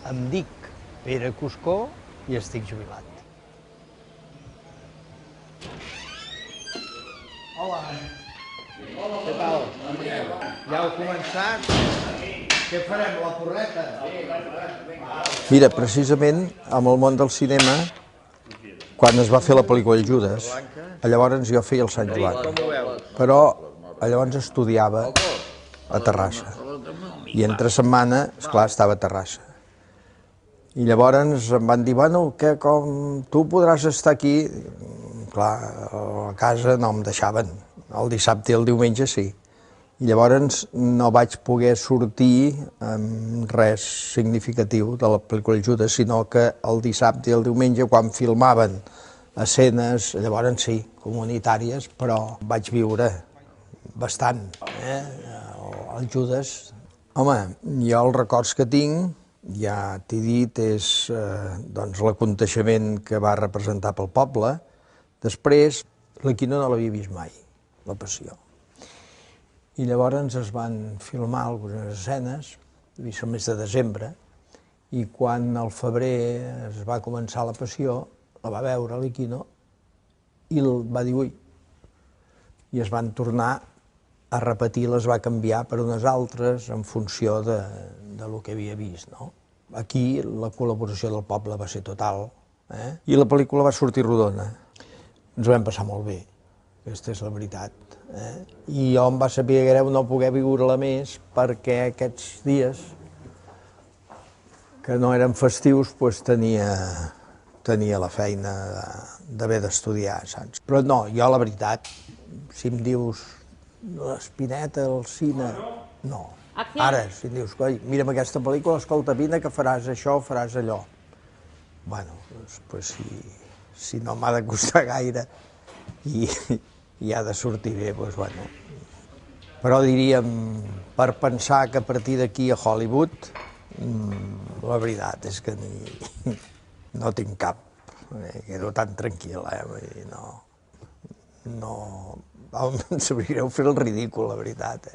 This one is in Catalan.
Em dic Pere Cuscó i estic jubilat. Hola. Què tal? Ja heu començat? Què farem, la porreta? Mira, precisament amb el món del cinema, quan es va fer la pel·lícula El Judes, llavors jo feia el Sant Joan, però llavors estudiava a Terrassa i entre setmana, esclar, estava a Terrassa. I llavors em van dir, bueno, que com tu podràs estar aquí, clar, a casa no em deixaven, el dissabte i el diumenge sí. I llavors no vaig poder sortir amb res significatiu de la pel·lícula Judes, sinó que el dissabte i el diumenge, quan filmaven escenes, llavors sí, comunitàries, però vaig viure bastant, el Judes. Home, jo els records que tinc, ja t'he dit, és l'aconteixement que va representar pel poble. Després, l'Equino no l'havia vist mai, la Passió. I llavors es van filmar algunes escenes, devia ser el mes de desembre, i quan al febrer es va començar la Passió, la va veure l'Equino i va dir ui, i es van tornar a repetir, les va canviar per unes altres en funció de lo que havia vist, no? Aquí la col·laboració del poble va ser total, i la pel·lícula va sortir rodona. Ens ho vam passar molt bé, aquesta és la veritat. I jo em va saber greu no poder viure-la més perquè aquests dies, que no eren festius, doncs tenia la feina d'haver d'estudiar, saps? Però no, jo la veritat, si em dius l'Espineta, el cine, no. Ara, si em dius, mira'm aquesta pel·lícula, escolta, vine que faràs això, faràs allò. Bueno, doncs si no m'ha de costar gaire i ha de sortir bé, doncs bueno. Però diríem, per pensar que a partir d'aquí a Hollywood, la veritat és que no tinc cap. Quedo tan tranquil, vull dir, no... Em sabria greu fer el ridícul, la veritat,